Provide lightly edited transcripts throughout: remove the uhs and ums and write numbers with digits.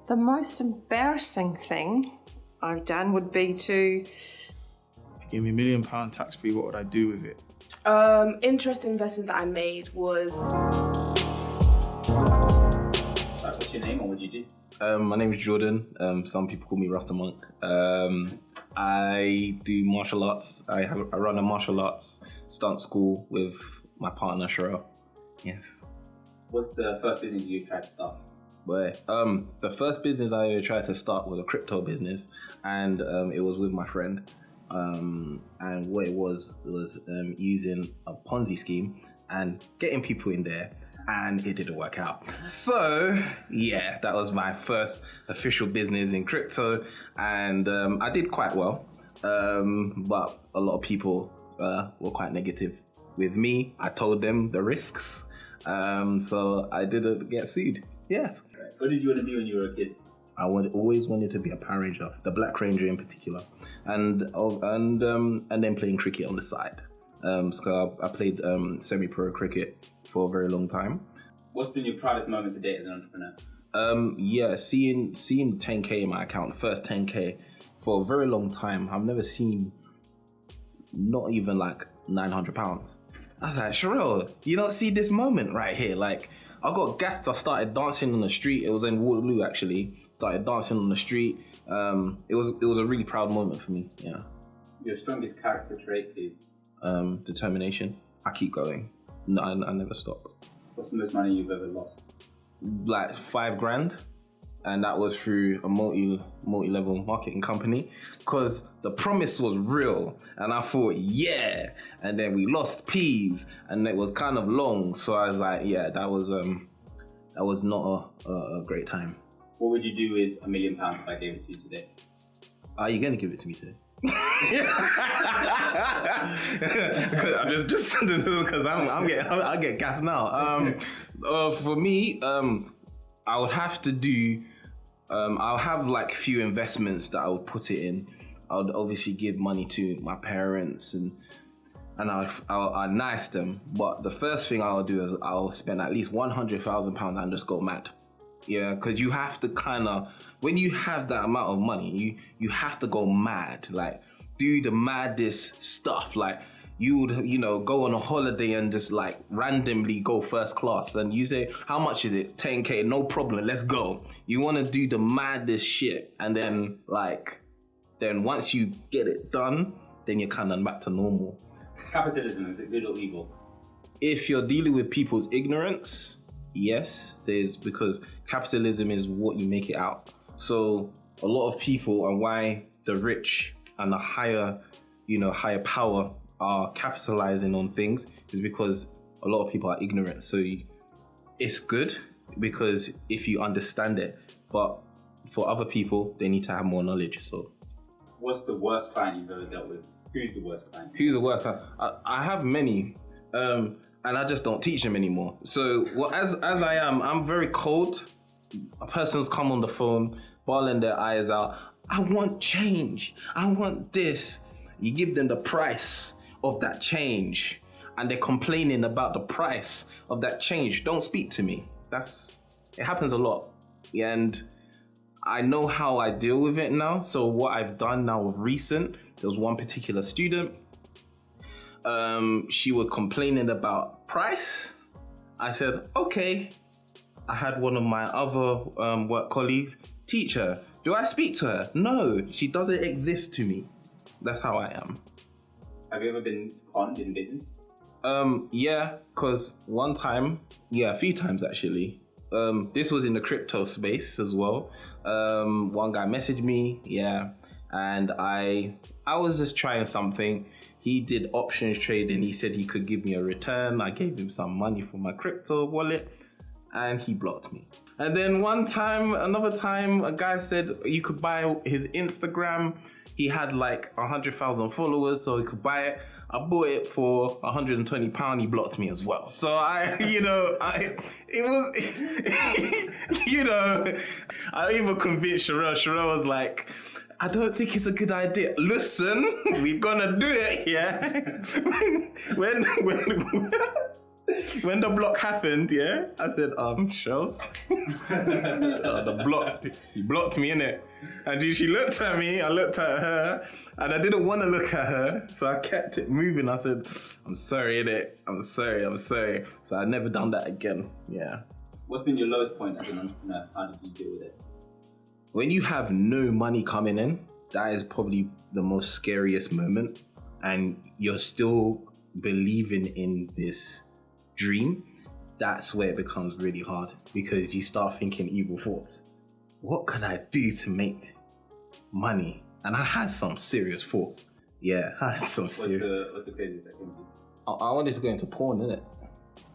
The most embarrassing thing I've done would be to... If you gave me £1 million tax-free, what would I do with it? Interest investment that I made was... What's your name or what do you do? My name is Jordan. Some people call me Rastamonk. I do martial arts. I run a martial arts stunt school with my partner Sherelle. Yes. What's the first business you tried to start? The first business I tried to start was a crypto business, and it was with my friend. And what it was using a Ponzi scheme and getting people in there, and it didn't work out. So yeah, that was my first official business in crypto, and I did quite well. But a lot of people were quite negative with me. I told them the risks, so I didn't get sued. Yes. What did you want to be when you were a kid? I always wanted to be a Power Ranger, the Black Ranger in particular, and then playing cricket on the side. So I played semi-pro cricket for a very long time. What's been your proudest moment to date as an entrepreneur? Seeing 10k in my account, first 10k for a very long time. I've never seen not even like £900. I was like, Sherelle, you don't see this moment right here? Like, I got gassed. I started dancing on the street. It was in Waterloo actually. Started dancing on the street. It was a really proud moment for me. Yeah. Your strongest character trait is? Determination. I keep going. No, I never stop. What's the most money you've ever lost? Like $5,000, and that was through a multi-level marketing company, because the promise was real, and I thought, yeah, and then we lost peas, and it was kind of long, so I was like, yeah, that was not a great time. What would you do with £1 million if I gave it to you today? Are you gonna give it to me today? just because I get gas now. For me, I would have to do. I'll have like few investments that I would put it in. I would obviously give money to my parents and I'll nice them. But the first thing I'll do is I'll spend at least £100,000 and just go mad. Yeah, because you have to kind of, when you have that amount of money, you have to go mad, like do the maddest stuff. Like you would, go on a holiday and just like randomly go first class and you say, how much is it? 10k, no problem, let's go. You want to do the maddest shit, and then once you get it done, then you're kind of back to normal. Capitalism, is it good or evil? If you're dealing with people's ignorance, yes, because capitalism is what you make it out. So a lot of people, and why the rich and the higher power are capitalizing on things, is because a lot of people are ignorant. So it's good because if you understand it, but for other people, they need to have more knowledge. So what's the worst client you've ever dealt with? Who's the worst client? Who's the worst? I have many. And I just don't teach them anymore. So as I am, I'm very cold. A person's come on the phone, bawling their eyes out. I want change. I want this. You give them the price of that change, and they're complaining about the price of that change. Don't speak to me. It happens a lot. And I know how I deal with it now. So what I've done now with recent, there was one particular student. She was complaining about price. I said, okay. I had one of my other work colleagues teach her. Do I speak to her? No, she doesn't exist to me. That's how I am. Have you ever been conned in business? Yeah, because one time, a few times actually. This was in the crypto space as well. One guy messaged me, and I was just trying something. He did options trading. He said he could give me a return. I gave him some money for my crypto wallet, and he blocked me. And then another time, a guy said you could buy his Instagram. He had like 100,000 followers, so he could buy it. I bought it for £120. He blocked me as well. So I even convinced Sherelle. Sherelle was like, I don't think it's a good idea. Listen, we're gonna do it, yeah? when the block happened, yeah, I said, Shells. The block, he blocked me, innit? And she looked at me, I looked at her, and I didn't want to look at her, so I kept it moving. I said, I'm sorry, innit? I'm sorry. So I never done that again, yeah. What's been your lowest point as an entrepreneur? How did you deal with it? When you have no money coming in, that is probably the most scariest moment, and you're still believing in this dream. That's where it becomes really hard, because you start thinking evil thoughts. What can I do to make money? And I had some serious thoughts. Yeah, I had some serious. What's the craziest that came to you? I wanted to go into porn, innit?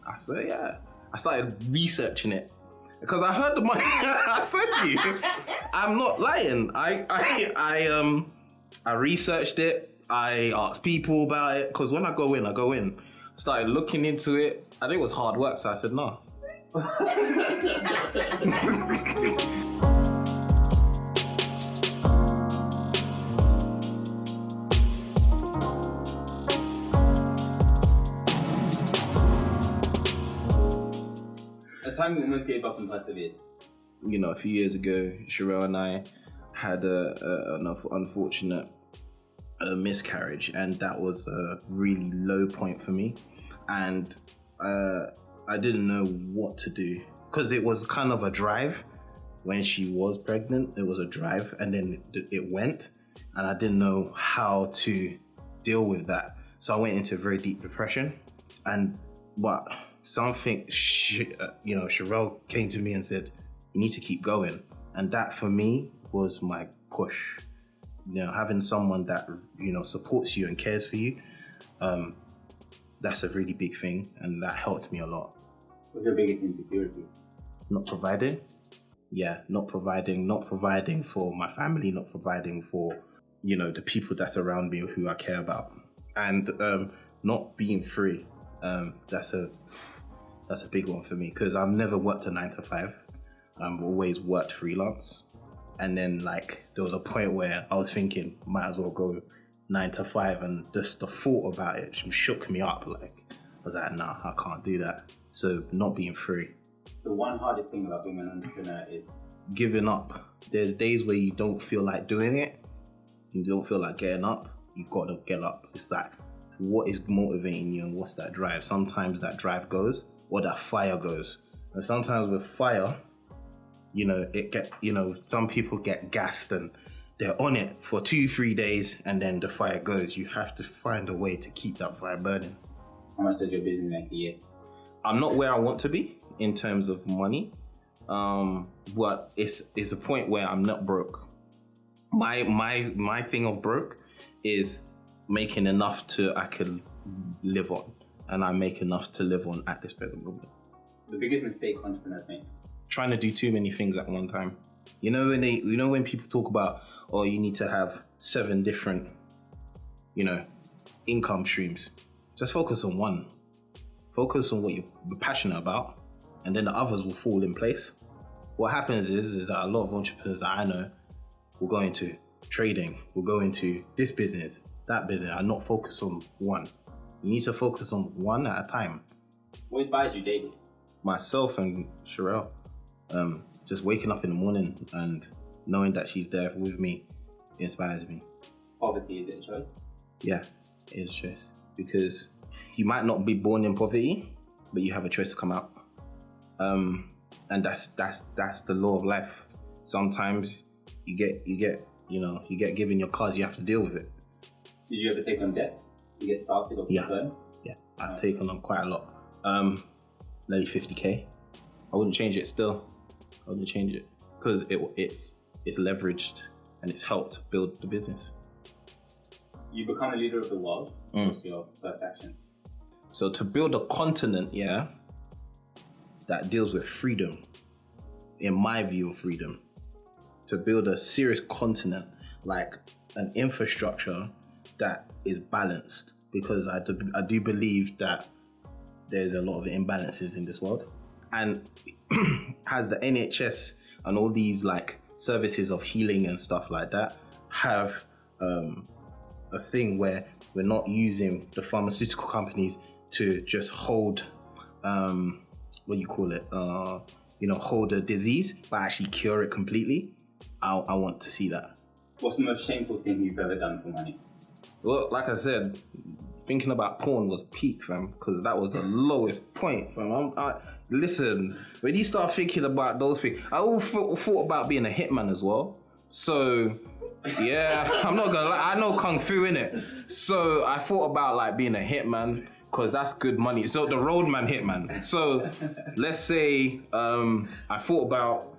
I said, yeah. I started researching it because I heard the money. I said to you, I'm not lying. I researched it. I asked people about it, because when I go in. Started looking into it. I think it was hard work, so I said no. A time you almost gave up and persevered. You know, a few years ago, Sherelle and I had an unfortunate miscarriage, and that was a really low point for me. And I didn't know what to do, because it was kind of a drive. When she was pregnant, it was a drive, and then it went, and I didn't know how to deal with that. So I went into very deep depression. And something, Sherelle came to me and said, you need to keep going. And that for me was my push. You know, having someone that, supports you and cares for you, that's a really big thing, and that helped me a lot. What's your biggest insecurity? Not providing. Yeah, not providing for my family, not providing for, the people that's around me who I care about. And not being free. That's a big one for me, because I've never worked a 9-to-5. I've always worked freelance. And then there was a point where I was thinking, might as well go 9-to-5, and just the thought about it shook me up. I was like, nah, I can't do that. So not being free. The one hardest thing about being an entrepreneur is giving up. There's days where you don't feel like doing it. You don't feel like getting up. You've got to get up. It's like, what is motivating you, and what's that drive? Sometimes that drive goes, or that fire goes. And sometimes with fire, some people get gassed and they're on it for 2-3 days, and then the fire goes. You have to find a way to keep that fire burning. How much does your business make a year? I'm not where I want to be in terms of money, but it's a point where I'm not broke. My thing of broke is making enough I can live on, and I make enough to live on at this present moment. The biggest mistake entrepreneurs make? Trying to do too many things at one time. When people talk about, you need to have 7 different, income streams. Just focus on one. Focus on what you're passionate about, and then the others will fall in place. What happens is that a lot of entrepreneurs that I know will go into trading, will go into this business, that business, and not focus on one. You need to focus on one at a time. What inspires you daily? Myself and Sherelle. Just waking up in the morning and knowing that she's there with me inspires me. Poverty, is it a choice? Yeah, it is a choice. Because you might not be born in poverty, but you have a choice to come out. And that's the law of life. Sometimes you get given your cards, you have to deal with it. Did you ever take on debt to get started or burn? Yeah, I've taken on quite a lot. Nearly 50k. I wouldn't change it still. I wouldn't change it, because it's leveraged and it's helped build the business. You become a leader of the world. What's your first action? So to build a continent, that deals with freedom, in my view of freedom, to build a serious continent, like an infrastructure that is balanced, because I do believe that there's a lot of imbalances in this world. And has the NHS and all these services of healing and stuff like that have a thing where we're not using the pharmaceutical companies to just hold what do you call it? Hold a disease, but actually cure it completely. I want to see that. What's the most shameful thing you've ever done for money? Well, like I said, thinking about porn was peak, fam, because that was the lowest point, fam. Listen, when you start thinking about those things, I also thought about being a hitman as well. So, yeah, I'm not gonna lie, I know Kung Fu, innit? So I thought about like being a hitman, because that's good money. So the roadman hitman. So let's say I thought about,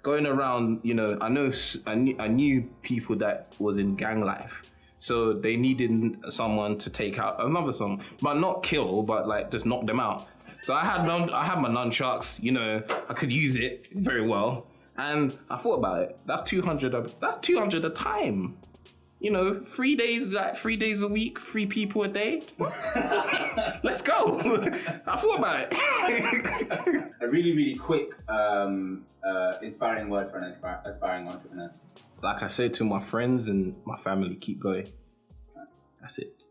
going around, I knew people that was in gang life. So they needed someone to take out another someone, but not kill, but like just knock them out. So I had my nunchucks, I could use it very well. And I thought about it. That's 200 a time. 3 days, like 3 days a week, 3 people a day. Let's go. I thought about it. A really, really quick, inspiring word for an aspiring entrepreneur. Like I said to my friends and my family, keep going. That's it.